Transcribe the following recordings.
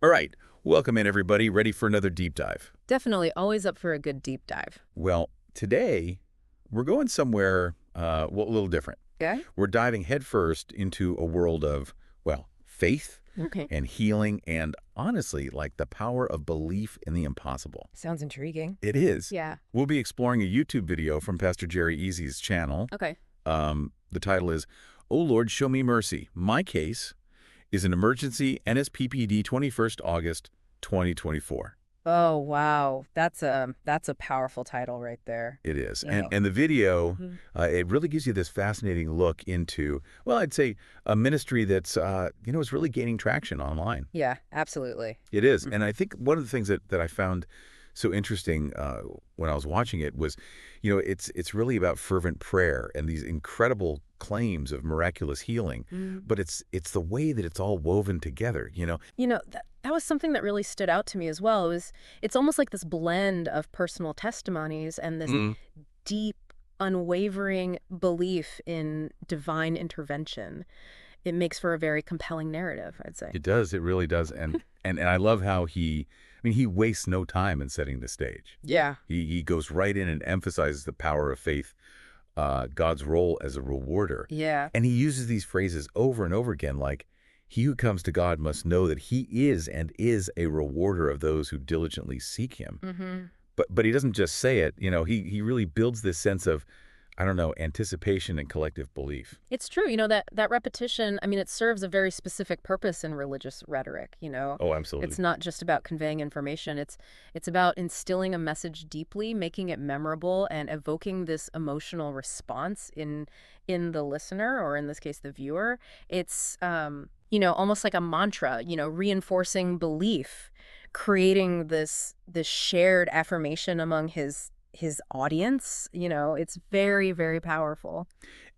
All right, welcome in everybody. Ready for another deep dive? Definitely always up for a good deep dive. Well, today we're going somewhere a little different. Okay. We're diving headfirst into a world of, well, faith Okay. and healing and honestly, like the power of belief in the impossible. Sounds intriguing. It is. Yeah. We'll be exploring a YouTube video from Pastor Jerry Eze's channel. Okay. The title is, "Oh Lord, Show Me Mercy. My Case is an Emergency NSPPD 21st August 2024. Oh, wow. That's a powerful title right there. It is. Yeah. And the video, Mhm. it really gives you this fascinating look into, well, I'd say a ministry that's, is really gaining traction online. Yeah, absolutely. It is. Mhm. And I think one of the things that I found so interesting when I was watching it was, it's really about fervent prayer and these incredible claims of miraculous healing. But it's the way that it's all woven together, That was something that really stood out to me as well. It's almost like this blend of personal testimonies and this deep, unwavering belief in divine intervention. It makes for a very compelling narrative, I'd say. It does. It really does. And and I love how he wastes no time in setting the stage. Yeah. He goes right in and emphasizes the power of faith, God's role as a rewarder. Yeah. And he uses these phrases over and over again, like, he who comes to God must know that he is and is a rewarder of those who diligently seek him. Mm-hmm. But he doesn't just say it, he really builds this sense of, anticipation and collective belief. It's true, that repetition, it serves a very specific purpose in religious rhetoric, Oh, absolutely. It's not just about conveying information. It's about instilling a message deeply, making it memorable, and evoking this emotional response in the listener, or in this case, the viewer. It's, almost like a mantra, reinforcing belief, creating this shared affirmation among his audience. It's very, very powerful.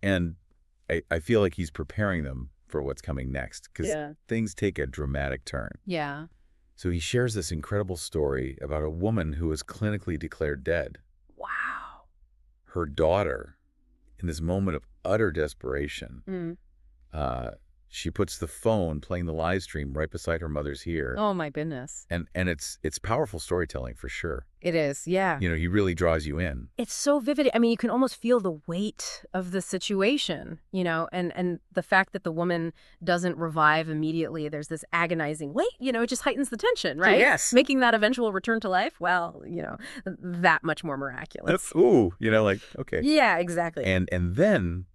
And I feel like he's preparing them for what's coming next, because Yeah. things take a dramatic turn. Yeah. So he shares this incredible story about a woman who was clinically declared dead. Wow. Her daughter, in this moment of utter desperation, she puts the phone playing the live stream right beside her mother's ear. Oh, my goodness. And it's powerful storytelling for sure. It is, yeah. He really draws you in. It's so vivid. You can almost feel the weight of the situation, and the fact that the woman doesn't revive immediately. There's this agonizing wait, it just heightens the tension, right? Yes. Making that eventual return to life, well, that much more miraculous. Ooh, okay. Yeah, exactly. And then,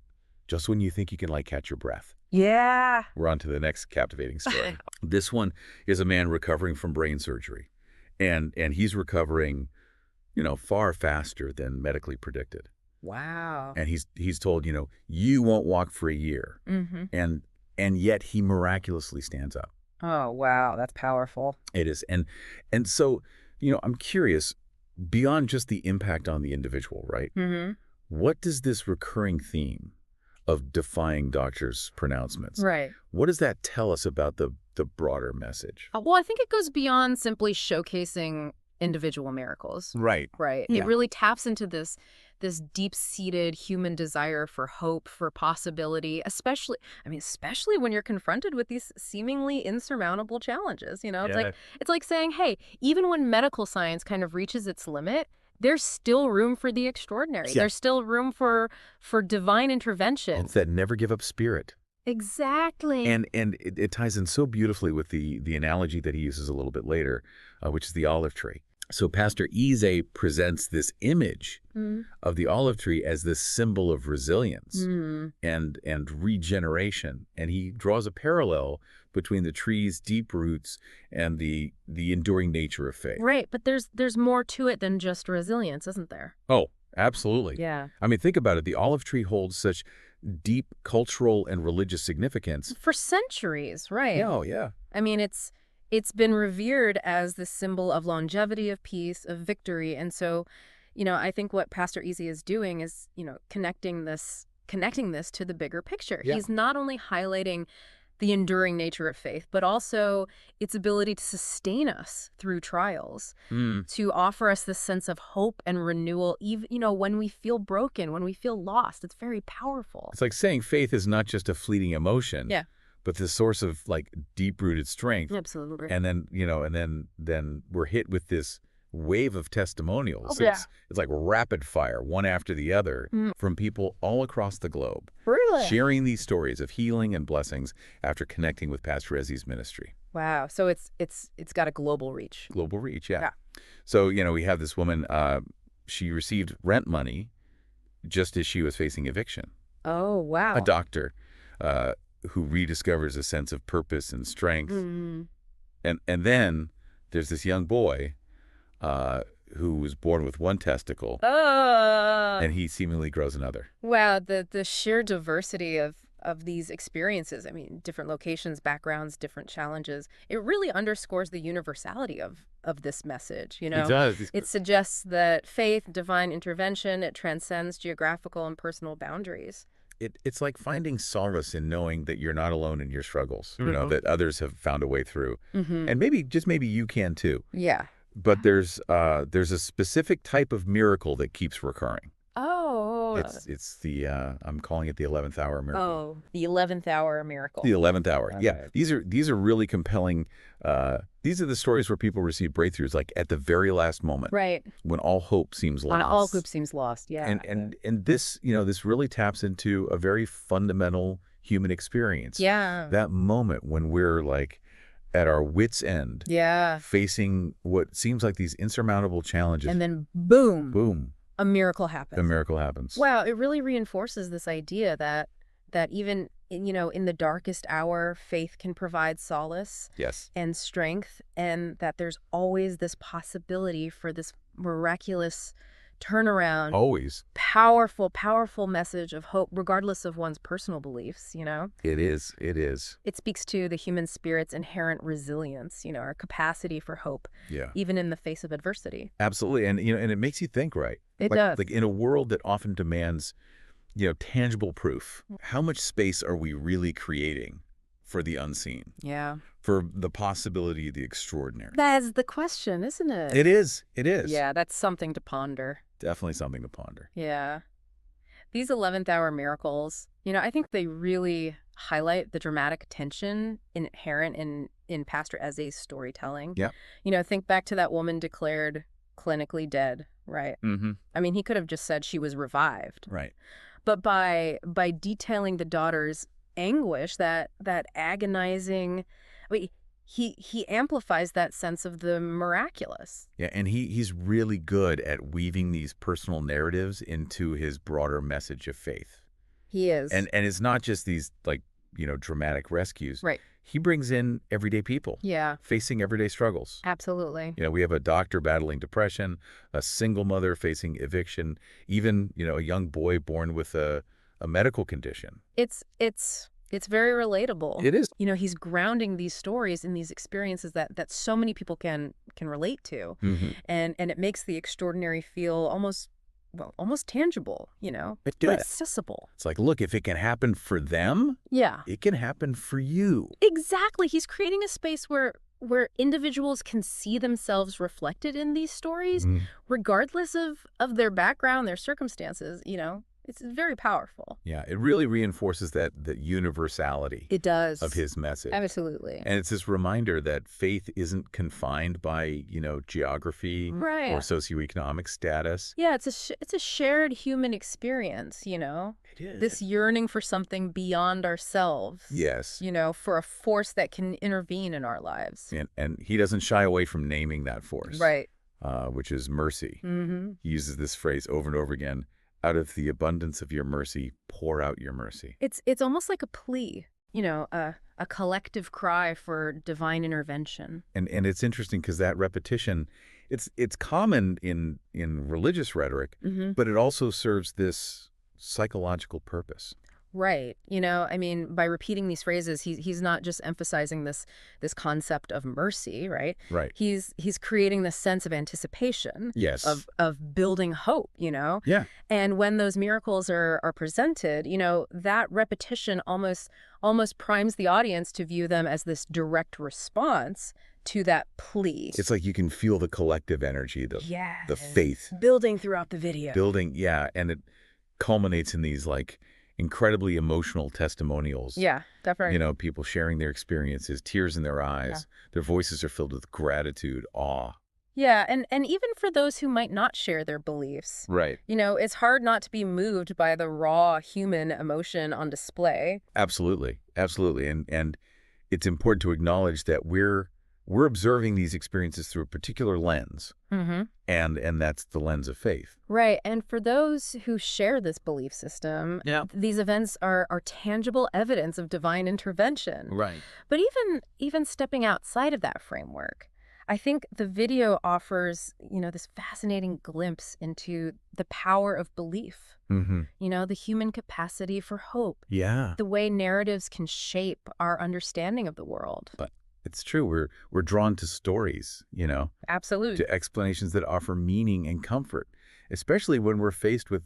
just when you think you can catch your breath, yeah. we're on to the next captivating story. This one is a man recovering from brain surgery. And he's recovering, far faster than medically predicted. Wow. And he's told, you won't walk for a year. Mm-hmm. And yet he miraculously stands up. Oh, wow. That's powerful. It is. And so, I'm curious, beyond just the impact on the individual, right? Mm-hmm. What does this recurring theme of defying doctors' pronouncements, Right. what does that tell us about the broader message? Well, I think it goes beyond simply showcasing individual miracles. Right. Right. Yeah. It really taps into this deep-seated human desire for hope, for possibility, especially when you're confronted with these seemingly insurmountable challenges. It's like saying, hey, even when medical science kind of reaches its limit, there's still room for the extraordinary. Yeah. There's still room for divine intervention. It's that never give up spirit. Exactly. And it ties in so beautifully with the analogy that he uses a little bit later, which is the olive tree. So Pastor Eze presents this image of the olive tree as this symbol of resilience and regeneration. And he draws a parallel between the tree's deep roots and the enduring nature of faith. Right, but there's more to it than just resilience, isn't there? Oh, absolutely. Yeah. Think about it. The olive tree holds such deep cultural and religious significance. For centuries, right. Yeah, oh, yeah. It's been revered as the symbol of longevity, of peace, of victory. And so, I think what Pastor Eze is doing is, connecting this to the bigger picture. Yeah. He's not only highlighting the enduring nature of faith, but also its ability to sustain us through trials, to offer us this sense of hope and renewal, even, when we feel broken, when we feel lost. It's very powerful. It's like saying faith is not just a fleeting emotion. Yeah. but this source of like deep-rooted strength. Absolutely. And then, then we're hit with this wave of testimonials. Oh, yeah. It's like rapid fire, one after the other, from people all across the globe. Really? Sharing these stories of healing and blessings after connecting with Pastor Eze's ministry. Wow. So it's got a global reach. Global reach, yeah. So, we have this woman, she received rent money just as she was facing eviction. Oh, wow. A doctor who rediscovers a sense of purpose and strength. And then there's this young boy who was born with one testicle, and he seemingly grows another. Wow, the sheer diversity of these experiences, I mean, different locations, backgrounds, different challenges, it really underscores the universality of this message, It does. It suggests that faith, divine intervention, it transcends geographical and personal boundaries. It's like finding solace in knowing that you're not alone in your struggles, that others have found a way through. And maybe you can too. Yeah. But there's a specific type of miracle that keeps recurring. Oh. It's the I'm calling it the 11th hour miracle. Oh, the 11th hour miracle. The 11th hour. Okay. Yeah. These are really compelling. These are the stories where people receive breakthroughs like at the very last moment. Right. When all hope seems lost. When all hope seems lost. Yeah. And this, this really taps into a very fundamental human experience. Yeah. That moment when we're like at our wits' end. Yeah. Facing what seems like these insurmountable challenges. And then boom. Boom. A miracle happens. A miracle happens. Wow, it really reinforces this idea that even in the darkest hour, faith can provide solace. Yes. And strength, and that there's always this possibility for this miraculous turnaround. Always. Powerful message of hope, regardless of one's personal beliefs, It is. It speaks to the human spirit's inherent resilience, our capacity for hope. Yeah. Even in the face of adversity. Absolutely. And, and it makes you think, right? It does. Like in a world that often demands, tangible proof, how much space are we really creating for the unseen? Yeah. For the possibility of the extraordinary? That's the question, isn't it? It is. Yeah, that's something to ponder. Definitely something to ponder. Yeah. These 11th hour miracles, I think they really highlight the dramatic tension inherent in Pastor Eze's storytelling. Yeah. Think back to that woman declared clinically dead, right? Mm-hmm. I mean, he could have just said she was revived. Right. But by detailing the daughter's anguish, that agonizing, he amplifies that sense of the miraculous. Yeah, and he's really good at weaving these personal narratives into his broader message of faith. He is. And it's not just these dramatic rescues. Right. He brings in everyday people. Yeah. Facing everyday struggles. Absolutely. We have a doctor battling depression, a single mother facing eviction, even, a young boy born with a medical condition. It's very relatable. It is. He's grounding these stories in these experiences that so many people can relate to. Mm-hmm. And it makes the extraordinary feel almost tangible, It does. accessible. It's like, look, if it can happen for them, Yeah. it can happen for you. Exactly. He's creating a space where individuals can see themselves reflected in these stories, regardless of their background, their circumstances, It's very powerful. Yeah, it really reinforces that universality. It does. Of his message. Absolutely. And it's this reminder that faith isn't confined by, geography right. or socioeconomic status. Yeah, it's a shared human experience, It is. This yearning for something beyond ourselves. Yes. For a force that can intervene in our lives. And he doesn't shy away from naming that force. Right. Which is mercy. Mm-hmm. He uses this phrase over and over again. Out of the abundance of your mercy, pour out your mercy. It's almost like a plea, a collective cry for divine intervention. And it's interesting because that repetition, it's common in religious rhetoric, but it also serves this psychological purpose. Right. By repeating these phrases, he's not just emphasizing this concept of mercy, right? Right. He's creating this sense of anticipation. Yes. Of building hope, Yeah. And when those miracles are presented, that repetition almost primes the audience to view them as this direct response to that plea. It's like you can feel the collective energy, the faith. Building throughout the video. And it culminates in these incredibly emotional testimonials. Yeah, definitely. People sharing their experiences, tears in their eyes. Their voices are filled with gratitude, awe. Yeah, and even for those who might not share their beliefs, Right. it's hard not to be moved by the raw human emotion on display. Absolutely. Absolutely. And it's important to acknowledge that we're observing these experiences through a particular lens, Mm-hmm. and that's the lens of faith. Right, and for those who share this belief system, these events are tangible evidence of divine intervention. Right. But even stepping outside of that framework, I think the video offers, this fascinating glimpse into the power of belief, Mm-hmm. the human capacity for hope, Yeah. the way narratives can shape our understanding of the world. But it's true. We're drawn to stories, Absolutely. to explanations that offer meaning and comfort, especially when we're faced with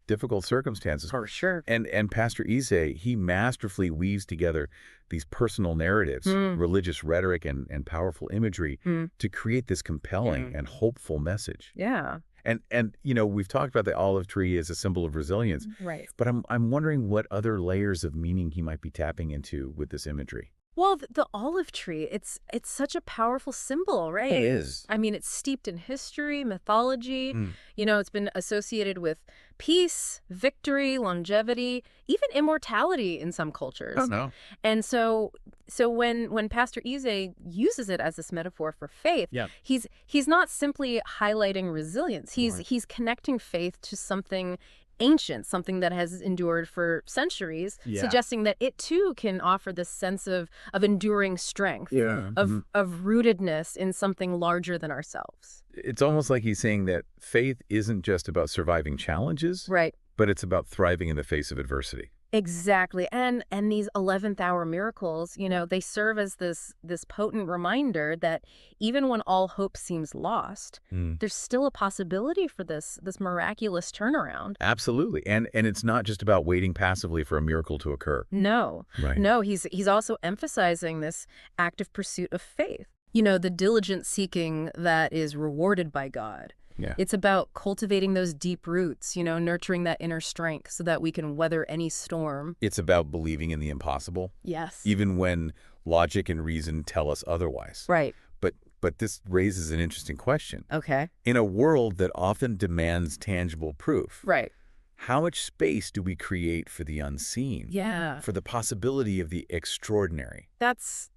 difficult circumstances. For sure. And Pastor Eze, he masterfully weaves together these personal narratives, religious rhetoric, and powerful imagery to create this compelling and hopeful message. Yeah. And we've talked about the olive tree as a symbol of resilience, Right. but I'm wondering what other layers of meaning he might be tapping into with this imagery. Well, the olive tree, it's such a powerful symbol, right? It is. I mean, it's steeped in history, mythology. It's been associated with peace, victory, longevity, even immortality in some cultures. Oh, no. And so when Pastor Eze uses it as this metaphor for faith, he's not simply highlighting resilience. He's connecting faith to something ancient, something that has endured for centuries, suggesting that it too can offer this sense of enduring strength, of rootedness in something larger than ourselves. It's almost like he's saying that faith isn't just about surviving challenges, Right. but it's about thriving in the face of adversity. Exactly. And these 11th hour miracles, they serve as this potent reminder that even when all hope seems lost, there's still a possibility for this miraculous turnaround. Absolutely. And it's not just about waiting passively for a miracle to occur. No. Right. No, he's also emphasizing this active pursuit of faith. The diligent seeking that is rewarded by God. Yeah. It's about cultivating those deep roots, nurturing that inner strength so that we can weather any storm. It's about believing in the impossible. Yes. Even when logic and reason tell us otherwise. Right. But this raises an interesting question. Okay. In a world that often demands tangible proof, Right. how much space do we create for the unseen? Yeah. For the possibility of the extraordinary? That's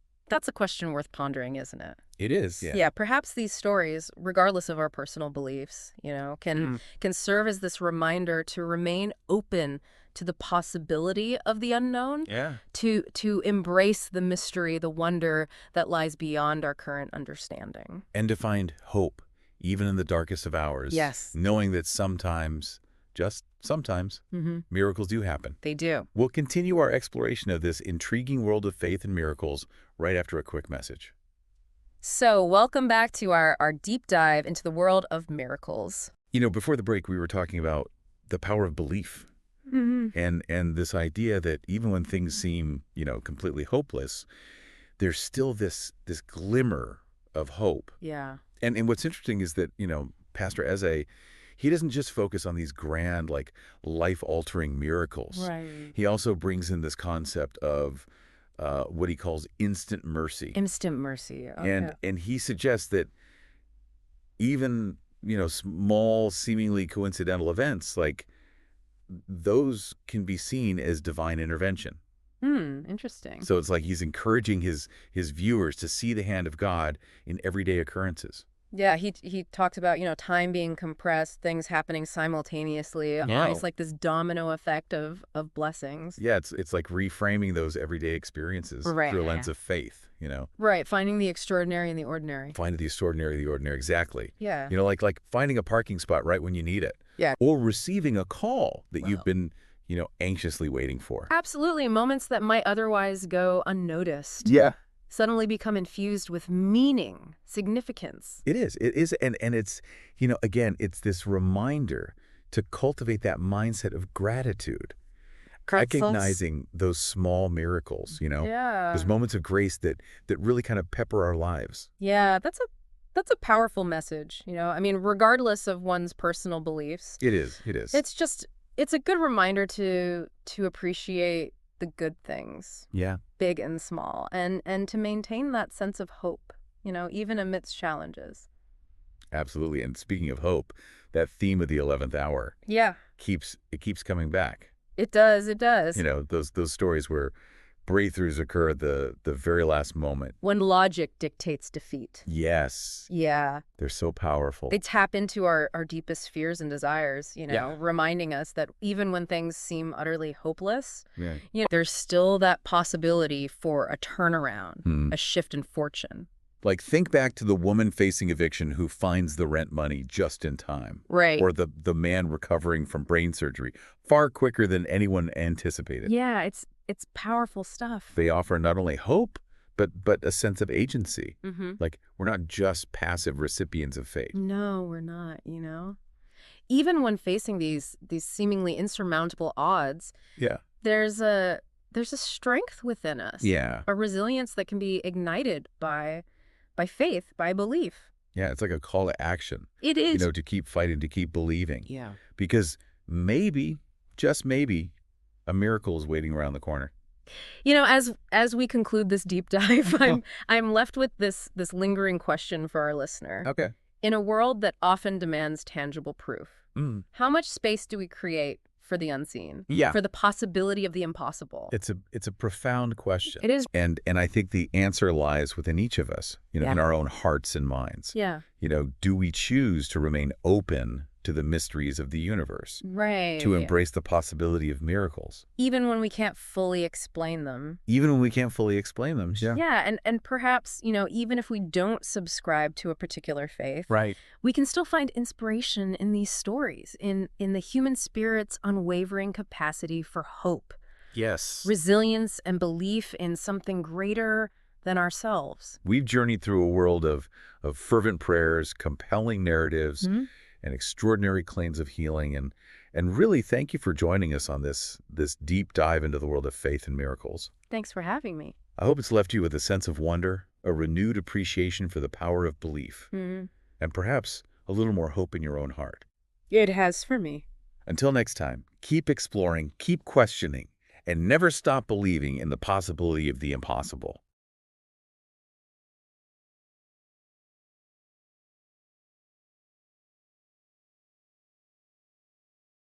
a question worth pondering, isn't it? It is, yeah. Yeah, perhaps these stories, regardless of our personal beliefs, can serve as this reminder to remain open to the possibility of the unknown, to embrace the mystery, the wonder that lies beyond our current understanding. And to find hope, even in the darkest of hours. Yes. Knowing that sometimes, just sometimes, miracles do happen. They do. We'll continue our exploration of this intriguing world of faith and miracles right after a quick message. So, welcome back to our deep dive into the world of miracles. Before the break, we were talking about the power of belief. And this idea that even when things seem, completely hopeless, there's still this glimmer of hope. Yeah. And what's interesting is that, Pastor Eze, he doesn't just focus on these grand, life-altering miracles. Right. He also brings in this concept of what he calls instant mercy. Instant mercy. Okay. And he suggests that even, small, seemingly coincidental events, those can be seen as divine intervention. Interesting. So it's like he's encouraging his viewers to see the hand of God in everyday occurrences. Yeah, he talks about, time being compressed, things happening simultaneously. Yeah. It's like this domino effect of blessings. Yeah, it's like reframing those everyday experiences through a lens of faith, Right, finding the extraordinary in the ordinary. Finding the extraordinary in the ordinary, exactly. Yeah. Like finding a parking spot right when you need it. Yeah. Or receiving a call that you've been, anxiously waiting for. Absolutely, moments that might otherwise go unnoticed. Yeah. Suddenly become infused with meaning, significance. It is. And it's, again, it's this reminder to cultivate that mindset of gratitude. Recognizing those small miracles, those moments of grace that really kind of pepper our lives. Yeah, that's a powerful message, regardless of one's personal beliefs. It is. It's just It's a good reminder to appreciate the good things, Yeah, big and small, and to maintain that sense of hope, even amidst challenges. absolutely. And speaking of hope, that theme of the 11th hour Yeah, keeps coming back. it does. It does. Those stories where breakthroughs occur at the very last moment. When logic dictates defeat. Yes, Yeah. they're so powerful. They tap into our deepest fears and desires, Yeah. reminding us that even when things seem utterly hopeless, Yeah. there's still that possibility for a turnaround, Hmm. a shift in fortune. Like, think back to the woman facing eviction who finds the rent money just in time. Right. Or the man recovering from brain surgery far quicker than anyone anticipated. Yeah, it's powerful stuff. They offer not only hope, but a sense of agency. Mm-hmm. Like, we're not just passive recipients of fate. No, we're not, Even when facing these seemingly insurmountable odds, Yeah. there's a strength within us. Yeah. A resilience that can be ignited by faith, by belief. Yeah, it's like a call to action. It is. To keep fighting, to keep believing. Yeah. Because maybe, just maybe, a miracle is waiting around the corner. As we conclude this deep dive, I'm left with this lingering question for our listener. Okay. In a world that often demands tangible proof, how much space do we create for the unseen? Yeah. For the possibility of the impossible? It's a profound question. It is. And I think the answer lies within each of us, Yeah. in our own hearts and minds. Yeah. Do we choose to remain open to the mysteries of the universe? Right. To embrace the possibility of miracles? Even when we can't fully explain them. Even when we can't fully explain them. Yeah. Yeah, and perhaps, even if we don't subscribe to a particular faith, Right. we can still find inspiration in these stories, in the human spirit's unwavering capacity for hope, Yes. resilience, and belief in something greater than ourselves. We've journeyed through a world of fervent prayers, compelling narratives, and extraordinary claims of healing. And really, thank you for joining us on this deep dive into the world of faith and miracles. Thanks for having me. I hope it's left you with a sense of wonder, a renewed appreciation for the power of belief, and perhaps a little more hope in your own heart. It has for me. Until next time, keep exploring, keep questioning, and never stop believing in the possibility of the impossible.